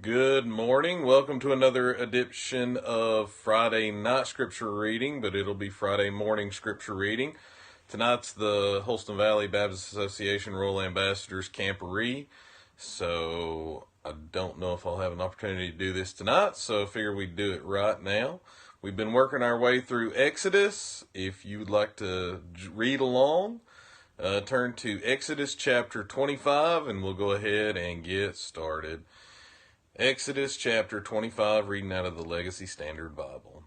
Good morning. Welcome to another edition of Friday night scripture reading, but it'll be Friday morning scripture reading. Tonight's the Holston Valley Baptist Association Royal Ambassadors Camporee, so I don't know if I'll have an opportunity to do this tonight, so I figure we'd do it right now. We've been working our way through Exodus. If you would like to read along, turn to Exodus chapter 25, and we'll go ahead and get started. Exodus chapter 25, reading out of the Legacy Standard Bible.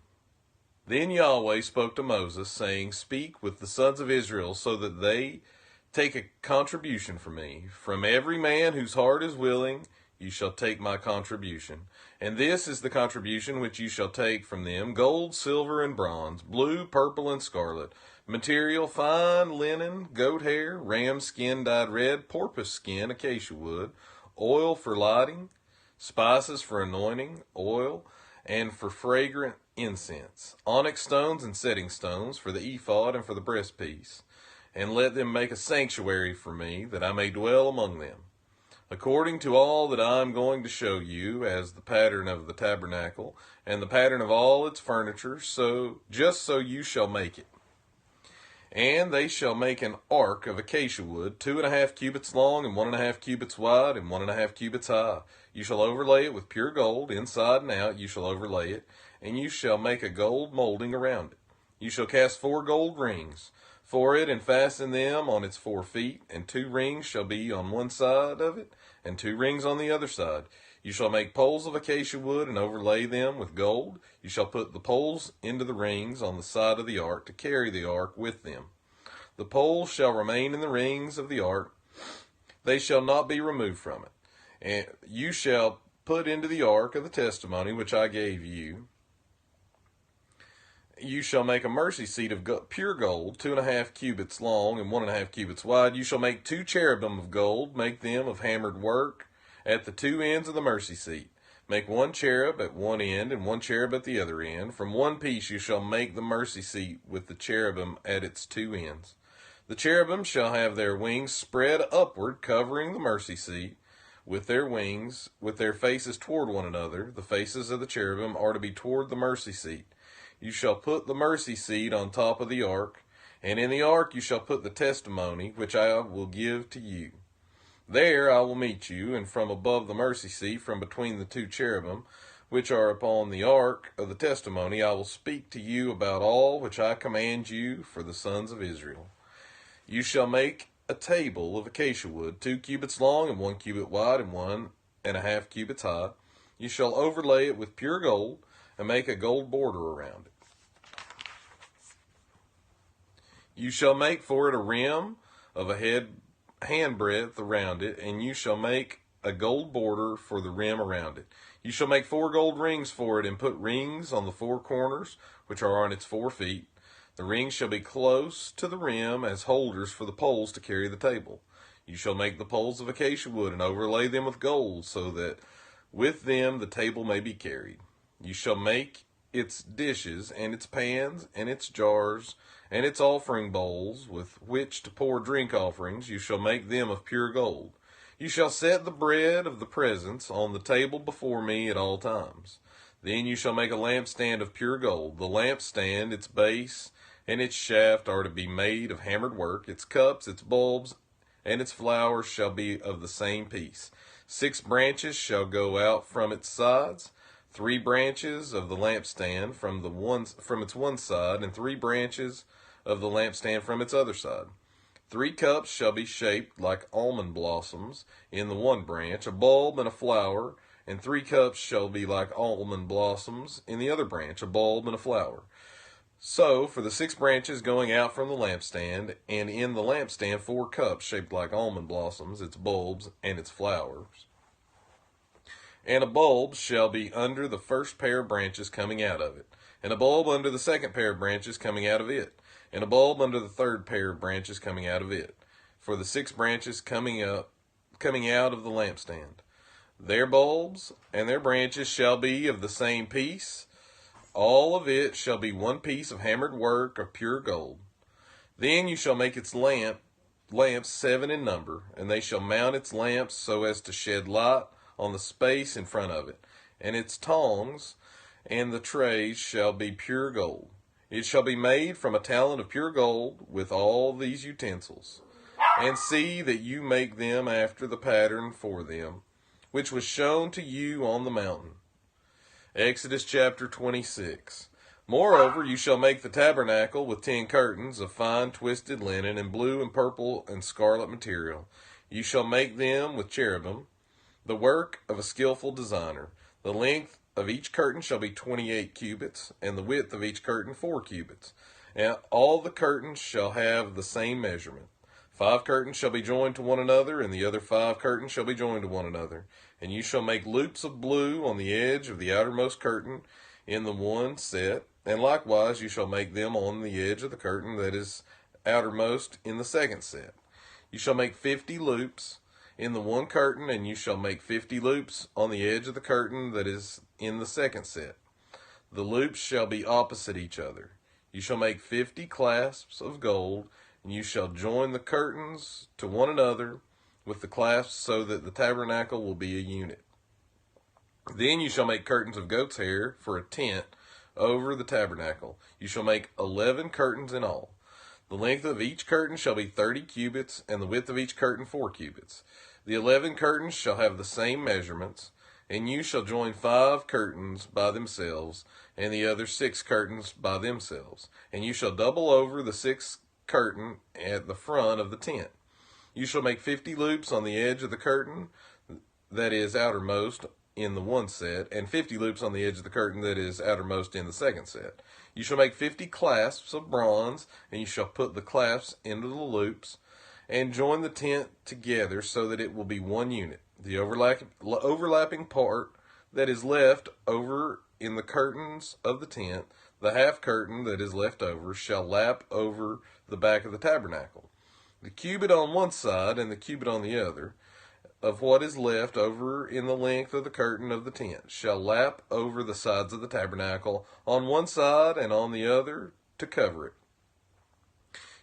Then Yahweh spoke to Moses, saying, "Speak with the sons of Israel, so that they take a contribution from me. From every man whose heart is willing, you shall take my contribution. And this is the contribution which you shall take from them: gold, silver, and bronze, blue, purple, and scarlet, material, fine linen, goat hair, ram skin dyed red, porpoise skin, acacia wood, oil for lighting, spices for anointing, oil, and for fragrant incense, onyx stones and setting stones for the ephod and for the breastpiece. And let them make a sanctuary for me, that I may dwell among them, according to all that I am going to show you, as the pattern of the tabernacle, and the pattern of all its furniture, so you shall make it. And they shall make an ark of acacia wood, 2.5 cubits long, and 1.5 cubits wide, and 1.5 cubits high. You shall overlay it with pure gold, inside and out you shall overlay it, and you shall make a gold molding around it. You shall cast 4 gold rings for it, and fasten them on its 4 feet, and 2 rings shall be on one side of it, and 2 rings on the other side. You shall make poles of acacia wood, and overlay them with gold. You shall put the poles into the rings on the side of the ark, to carry the ark with them. The poles shall remain in the rings of the ark, they shall not be removed from it. And you shall put into the ark of the testimony which I gave you. You shall make a mercy seat of pure gold, 2.5 cubits long and 1.5 cubits wide. You shall make 2 cherubim of gold, make them of hammered work at the 2 ends of the mercy seat. Make 1 cherub at one end and 1 cherub at the other end. From one piece you shall make the mercy seat with the cherubim at its 2 ends. The cherubim shall have their wings spread upward, covering the mercy seat with their wings, with their faces toward one another. The faces of the cherubim are to be toward the mercy seat. You shall put the mercy seat on top of the ark, and in the ark you shall put the testimony which I will give to you. There I will meet you, and from above the mercy seat, from between the 2 cherubim which are upon the ark of the testimony, I will speak to you about all which I command you for the sons of Israel. You shall make a table of acacia wood, 2 cubits long and 1 cubit wide and 1.5 cubits high. You shall overlay it with pure gold, and make a gold border around it. You shall make for it a rim of a handbreadth around it, and you shall make a gold border for the rim around it. You shall make 4 gold rings for it, and put rings on the 4 corners, which are on its 4 feet. The rings shall be close to the rim as holders for the poles to carry the table. You shall make the poles of acacia wood, and overlay them with gold, so that with them the table may be carried. You shall make its dishes, and its pans, and its jars, and its offering bowls, with which to pour drink offerings. You shall make them of pure gold. You shall set the bread of the presence on the table before me at all times. Then you shall make a lampstand of pure gold. The lampstand, its base, and its shaft are to be made of hammered work. Its cups, its bulbs, and its flowers shall be of the same piece. 6 branches shall go out from its sides, 3 branches of the lampstand from its one side, and 3 branches of the lampstand from its other side. 3 cups shall be shaped like almond blossoms in the one branch, a bulb and a flower, and 3 cups shall be like almond blossoms in the other branch, a bulb and a flower. So, for the 6 branches going out from the lampstand, and in the lampstand 4 cups shaped like almond blossoms, its bulbs, and its flowers. And a bulb shall be under the first pair of branches coming out of it, and a bulb under the second pair of branches coming out of it, and a bulb under the third pair of branches coming out of it, for the 6 branches coming out of the lampstand. Their bulbs and their branches shall be of the same piece. All of it shall be 1 piece of hammered work of pure gold. Then you shall make its lamps 7 in number, and they shall mount its lamps so as to shed light on the space in front of it, and its tongs and the trays shall be pure gold. It shall be made from a talent of pure gold with all these utensils. And see that you make them after the pattern for them, which was shown to you on the mountain. Exodus chapter 26. Moreover, you shall make the tabernacle with 10 curtains of fine twisted linen and blue and purple and scarlet material. You shall make them with cherubim, the work of a skillful designer. The length of each curtain shall be 28 cubits, and the width of each curtain 4 cubits. And all the curtains shall have the same measurement. 5 curtains shall be joined to one another, and the other 5 curtains shall be joined to one another. And you shall make loops of blue on the edge of the outermost curtain in the one set, and likewise you shall make them on the edge of the curtain that is outermost in the second set. You shall make 50 loops in the one curtain, and you shall make 50 loops on the edge of the curtain that is in the second set. The loops shall be opposite each other. You shall make 50 clasps of gold, and you shall join the curtains to one another with the clasps so that the tabernacle will be a unit. Then you shall make curtains of goat's hair for a tent over the tabernacle. You shall make 11 curtains in all. The length of each curtain shall be 30 cubits, and the width of each curtain 4 cubits. The 11 curtains shall have the same measurements, and you shall join 5 curtains by themselves, and the other 6 curtains by themselves. And you shall double over the 6th curtain at the front of the tent. You shall make 50 loops on the edge of the curtain that is outermost in the one set, and 50 loops on the edge of the curtain that is outermost in the second set. You shall make 50 clasps of bronze, and you shall put the clasps into the loops, and join the tent together so that it will be one unit. The overlapping part that is left over in the curtains of the tent, the half curtain that is left over, shall lap over the back of the tabernacle. The cubit on one side and the cubit on the other of what is left over in the length of the curtain of the tent shall lap over the sides of the tabernacle on one side and on the other to cover it.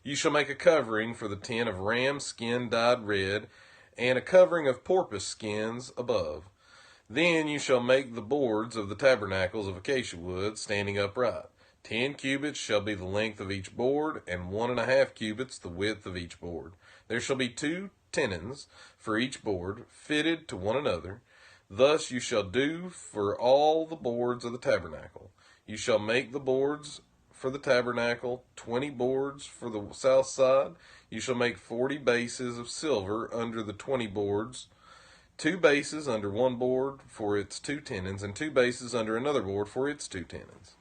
You shall make a covering for the tent of ram skin dyed red, and a covering of porpoise skins above. Then you shall make the boards of the tabernacles of acacia wood, standing upright. 10 cubits shall be the length of each board, and 1.5 cubits the width of each board. There shall be 2 tenons for each board, fitted to one another. Thus you shall do for all the boards of the tabernacle. You shall make the boards for the tabernacle, 20 boards for the south side. You shall make 40 bases of silver under the 20 boards, 2 bases under one board for its 2 tenons, and 2 bases under another board for its 2 tenons.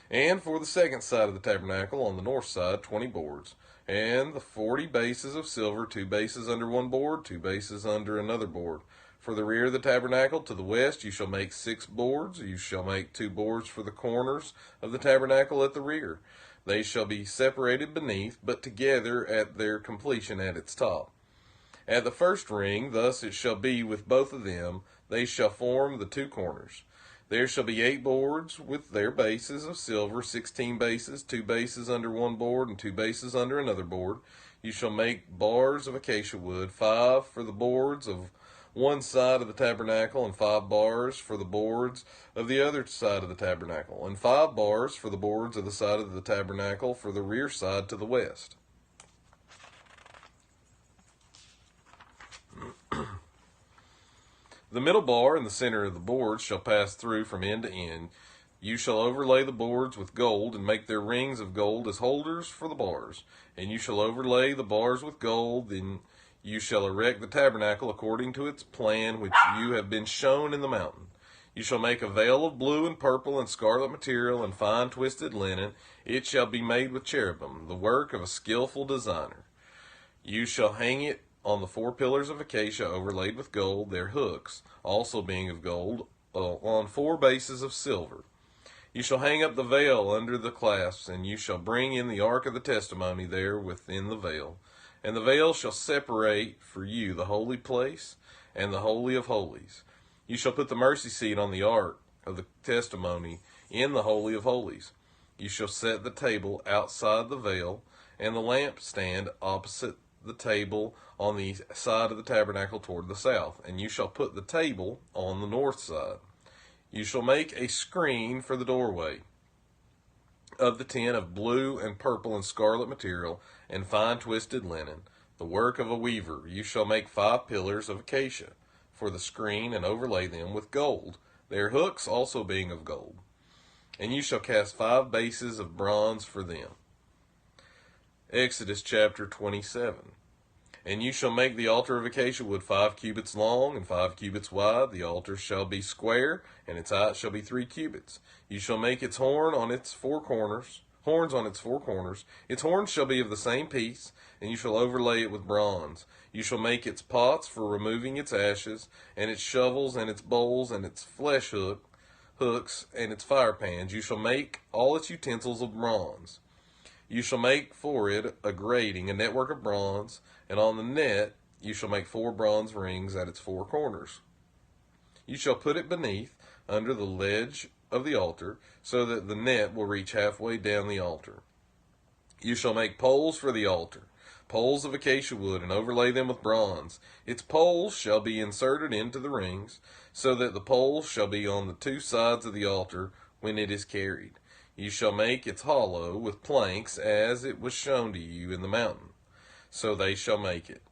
And for the second side of the tabernacle, on the north side, 20 boards, and the 40 bases of silver, 2 bases under one board, 2 bases under another board. For the rear of the tabernacle to the west you shall make 6 boards. You shall make 2 boards for the corners of the tabernacle at the rear. They shall be separated beneath, but together at their completion at its top. At the first ring, thus it shall be with both of them, they shall form the 2 corners. There shall be 8 boards with their bases of silver, 16 bases, 2 bases under one board, and 2 bases under another board. You shall make bars of acacia wood, 5 for the boards of one side of the tabernacle, and 5 bars for the boards of the other side of the tabernacle, and 5 bars for the boards of the side of the tabernacle for the rear side to the west. The middle bar in the center of the boards shall pass through from end to end. You shall overlay the boards with gold, and make their rings of gold as holders for the bars. And you shall overlay the bars with gold. Then you shall erect the tabernacle according to its plan which you have been shown in the mountain. You shall make a veil of blue and purple and scarlet material and fine twisted linen. It shall be made with cherubim, the work of a skillful designer. You shall hang it on the 4 pillars of acacia overlaid with gold, their hooks also being of gold, on 4 bases of silver. You shall hang up the veil under the clasps, and you shall bring in the ark of the testimony there within the veil. And the veil shall separate for you the holy place and the holy of holies. You shall put the mercy seat on the ark of the testimony in the holy of holies. You shall set the table outside the veil, and the lampstand opposite the table on the side of the tabernacle toward the south, and you shall put the table on the north side. You shall make a screen for the doorway of the tent of blue and purple and scarlet material and fine twisted linen, the work of a weaver. You shall make 5 pillars of acacia for the screen and overlay them with gold, their hooks also being of gold. And you shall cast 5 bases of bronze for them. Exodus chapter 27. And you shall make the altar of acacia wood 5 cubits long and 5 cubits wide. The altar shall be square, and its height shall be 3 cubits. You shall make its horns on its 4 corners. Its horns shall be of the same piece, and you shall overlay it with bronze. You shall make its pots for removing its ashes, and its shovels, and its bowls, and its flesh hooks, and its fire pans. You shall make all its utensils of bronze. You shall make for it a grating, a network of bronze, and on the net you shall make 4 bronze rings at its 4 corners. You shall put it beneath, under the ledge of the altar, so that the net will reach halfway down the altar. You shall make poles for the altar, poles of acacia wood, and overlay them with bronze. Its poles shall be inserted into the rings, so that the poles shall be on the 2 sides of the altar when it is carried. You shall make its hollow with planks, as it was shown to you in the mountain. So they shall make it.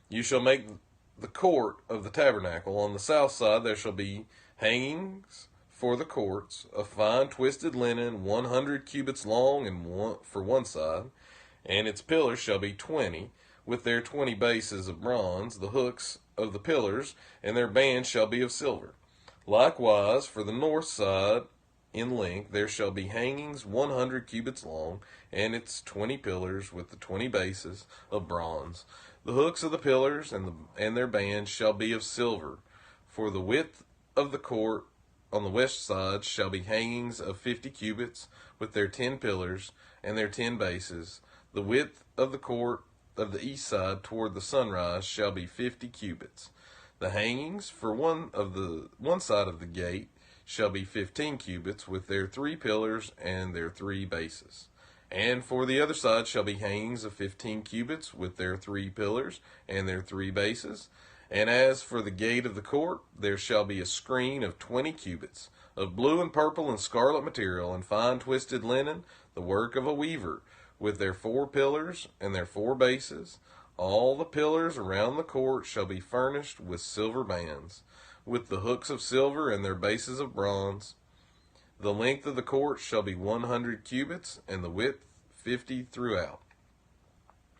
You shall make the court of the tabernacle. On the south side there shall be hangings for the courts of fine twisted linen, 100 cubits long and for one side, and its pillars shall be 20, with their 20 bases of bronze. The hooks of the pillars and their bands shall be of silver. Likewise, for the north side in length there shall be hangings 100 cubits long, and its 20 pillars with the 20 bases of bronze. The hooks of the pillars and their bands shall be of silver. For the width of the court on the west side shall be hangings of 50 cubits, with their 10 pillars and their 10 bases. The width of the court of the east side toward the sunrise shall be 50 cubits. The hangings for one side of the gate shall be 15 cubits, with their 3 pillars and their 3 bases. And for the other side shall be hangings of 15 cubits, with their 3 pillars and their 3 bases. And as for the gate of the court, there shall be a screen of 20 cubits, of blue and purple and scarlet material, and fine twisted linen, the work of a weaver, with their 4 pillars and their 4 bases. All the pillars around the court shall be furnished with silver bands, with the hooks of silver and their bases of bronze. The length of the court shall be 100 cubits, and the width 50 throughout,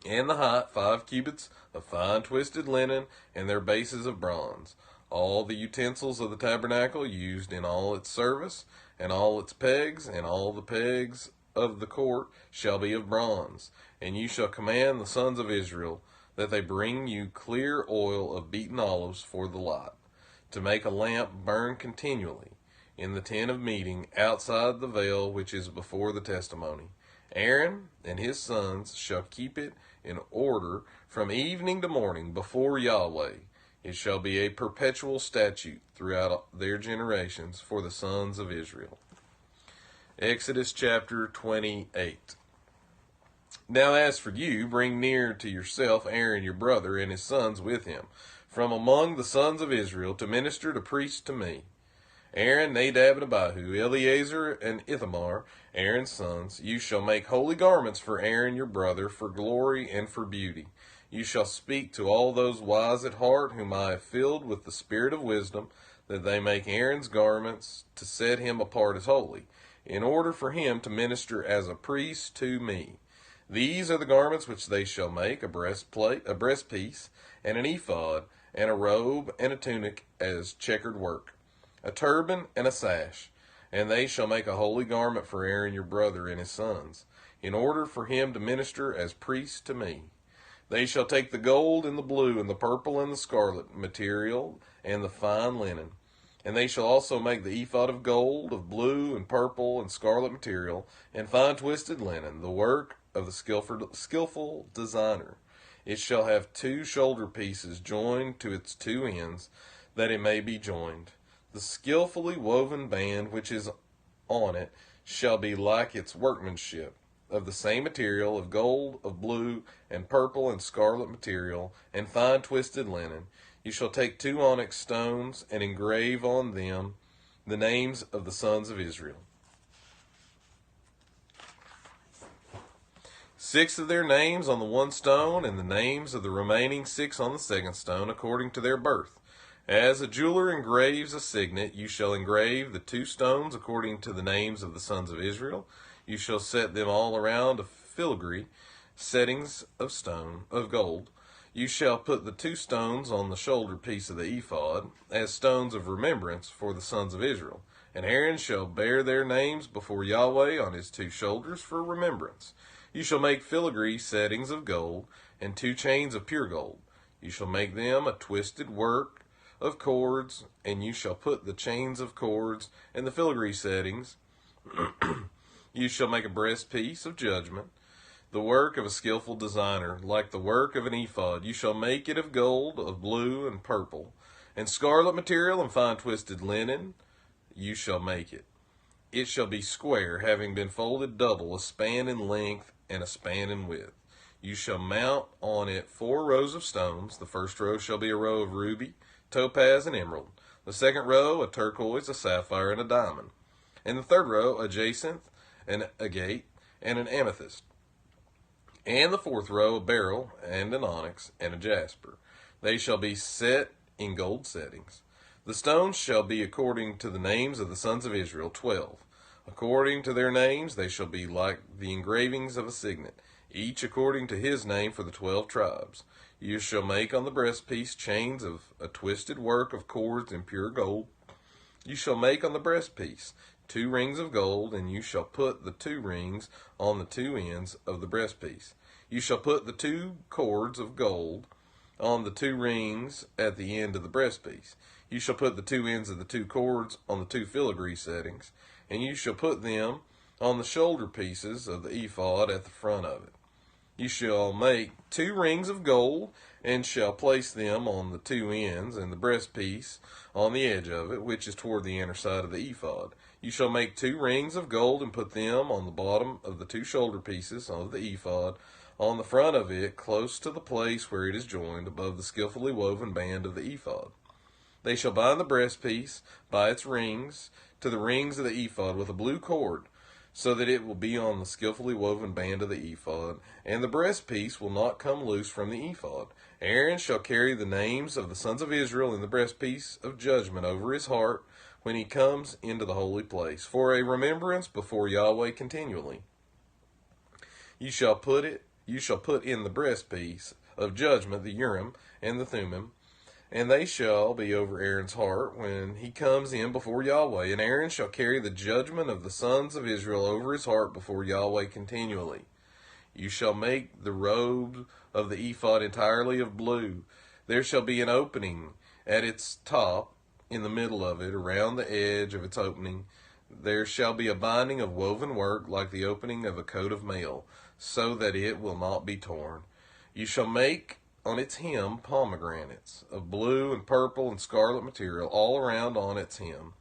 and the height 5 cubits of fine twisted linen, and their bases of bronze. All the utensils of the tabernacle used in all its service, and all its pegs, and all the pegs of the court shall be of bronze. And you shall command the sons of Israel that they bring you clear oil of beaten olives for the light, to make a lamp burn continually in the tent of meeting outside the veil which is before the testimony. Aaron and his sons shall keep it in order from evening to morning before Yahweh. It shall be a perpetual statute throughout their generations for the sons of Israel. Exodus chapter 28. Now as for you, bring near to yourself Aaron your brother and his sons with him, from among the sons of Israel, to minister to priests to me. Aaron, Nadab, and Abihu, Eleazar, and Ithamar, Aaron's sons. You shall make holy garments for Aaron your brother, for glory and for beauty. You shall speak to all those wise at heart, whom I have filled with the spirit of wisdom, that they make Aaron's garments to set him apart as holy, in order for him to minister as a priest to me. These are the garments which they shall make: a breastplate, a breastpiece, and an ephod, and a robe, and a tunic as checkered work, a turban, and a sash. And they shall make a holy garment for Aaron your brother and his sons, in order for him to minister as priests to me. They shall take the gold, and the blue, and the purple, and the scarlet material, and the fine linen. And they shall also make the ephod of gold, of blue, and purple, and scarlet material, and fine twisted linen, the work of the skillful designer. It shall have 2 shoulder pieces joined to its 2 ends, that it may be joined. The skillfully woven band which is on it shall be like its workmanship, of the same material, of gold, of blue, and purple, and scarlet material, and fine twisted linen. You shall take 2 onyx stones, and engrave on them the names of the sons of Israel. 6 of their names on the one stone, and the names of the remaining 6 on the second stone, according to their birth. As a jeweler engraves a signet, you shall engrave the 2 stones according to the names of the sons of Israel. You shall set them all around a filigree, settings of gold. You shall put the 2 stones on the shoulder piece of the ephod, as stones of remembrance for the sons of Israel. And Aaron shall bear their names before Yahweh on his 2 shoulders for remembrance. You shall make filigree settings of gold, and 2 chains of pure gold. You shall make them a twisted work of cords, and you shall put the chains of cords and the filigree settings. You shall make a breastpiece of judgment, the work of a skillful designer, like the work of an ephod. You shall make it of gold, of blue and purple, and scarlet material, and fine twisted linen. You shall make it. It shall be square, having been folded double, a span in length and a span in width. You shall mount on it 4 rows of stones. The first row shall be a row of ruby, topaz, and emerald. The second row, a turquoise, a sapphire, and a diamond. And the third row, a jacinth, and a agate, and an amethyst. And the fourth row, a beryl, and an onyx, and a jasper. They shall be set in gold settings. The stones shall be according to the names of the sons of Israel, 12. According to their names, they shall be like the engravings of a signet, each according to his name for the 12 tribes. You shall make on the breastpiece chains of a twisted work of cords in pure gold. You shall make on the breastpiece 2 rings of gold, and you shall put the 2 rings on the 2 ends of the breastpiece. You shall put the 2 cords of gold on the 2 rings at the end of the breastpiece. You shall put the 2 ends of the 2 cords on the 2 filigree settings, and you shall put them on the shoulder pieces of the ephod at the front of it. You shall make 2 rings of gold, and shall place them on the 2 ends, and the breastpiece on the edge of it, which is toward the inner side of the ephod. You shall make 2 rings of gold, and put them on the bottom of the 2 shoulder pieces of the ephod, on the front of it, close to the place where it is joined, above the skillfully woven band of the ephod. They shall bind the breastpiece by its rings to the rings of the ephod with a blue cord, so that it will be on the skillfully woven band of the ephod, and the breastpiece will not come loose from the ephod. Aaron shall carry the names of the sons of Israel in the breastpiece of judgment over his heart when he comes into the holy place, for a remembrance before Yahweh continually. You shall put in the breastpiece of judgment the Urim and the Thummim, and they shall be over Aaron's heart when he comes in before Yahweh. And Aaron shall carry the judgment of the sons of Israel over his heart before Yahweh continually. You shall make the robe of the ephod entirely of blue. There shall be an opening at its top in the middle of it, around the edge of its opening. There shall be a binding of woven work like the opening of a coat of mail, so that it will not be torn. You shall make on its hem pomegranates of blue and purple and scarlet material all around on its hem,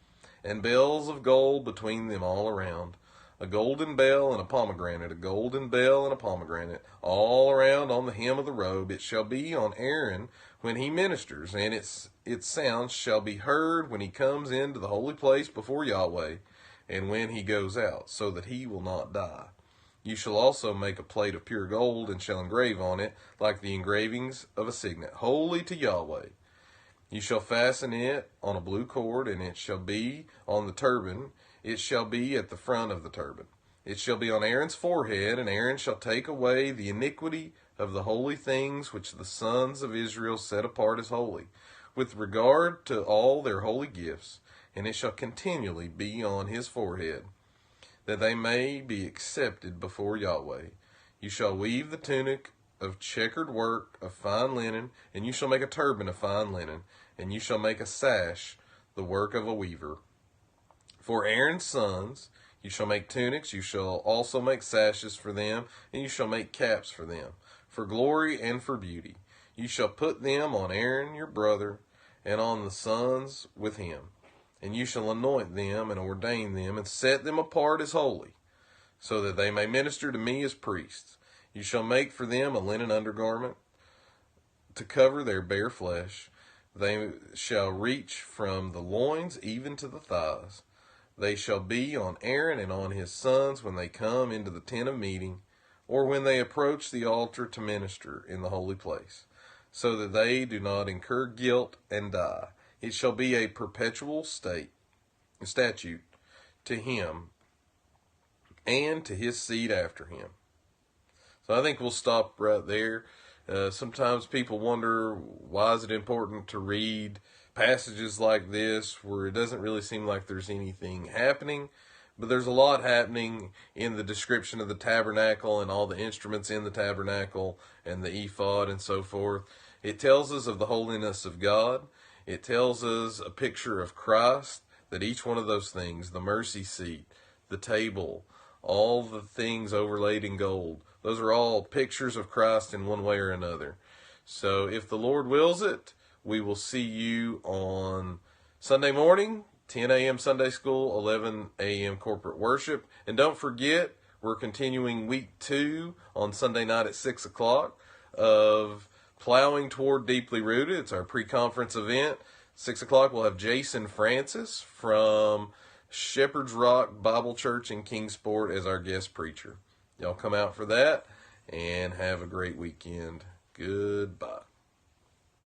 and bells of gold between them all around. A golden bell and a pomegranate, a golden bell and a pomegranate, all around on the hem of the robe. It shall be on Aaron when he ministers, and its sound shall be heard when he comes into the holy place before Yahweh, and when he goes out, so that he will not die. You shall also make a plate of pure gold, and shall engrave on it like the engravings of a signet, holy to Yahweh. You shall fasten it on a blue cord, and it shall be on the turban. It shall be at the front of the turban. It shall be on Aaron's forehead, and Aaron shall take away the iniquity of the holy things which the sons of Israel set apart as holy, with regard to all their holy gifts, and it shall continually be on his forehead, that they may be accepted before Yahweh. You shall weave the tunic of checkered work of fine linen, and you shall make a turban of fine linen, and you shall make a sash, the work of a weaver. For Aaron's sons you shall make tunics, you shall also make sashes for them, and you shall make caps for them, for glory and for beauty. You shall put them on Aaron your brother, and on the sons with him. And you shall anoint them and ordain them and set them apart as holy. so that they may minister to me as priests. You shall make for them a linen undergarment to cover their bare flesh. They shall reach from the loins even to the thighs. They shall be on Aaron and on his sons when they come into the tent of meeting, or when they approach the altar to minister in the holy place, so that they do not incur guilt and die. It shall be a perpetual statute to him and to his seed after him. So I think we'll stop right there. Sometimes people wonder, why is it important to read passages like this where it doesn't really seem like there's anything happening? But there's a lot happening in the description of the tabernacle and all the instruments in the tabernacle and the ephod and so forth. It tells us of the holiness of God. It tells us a picture of Christ, that each one of those things, the mercy seat, the table, all the things overlaid in gold, those are all pictures of Christ in one way or another. So if the Lord wills it, we will see you on Sunday morning, 10 a.m. Sunday school, 11 a.m. corporate worship. And don't forget, we're continuing week 2 on Sunday night at 6 o'clock of Plowing Toward Deeply Rooted. It's our pre-conference event. 6 o'clock, we'll have Jason Francis from Shepherd's Rock Bible Church in Kingsport as our guest preacher. Y'all come out for that and have a great weekend. Goodbye.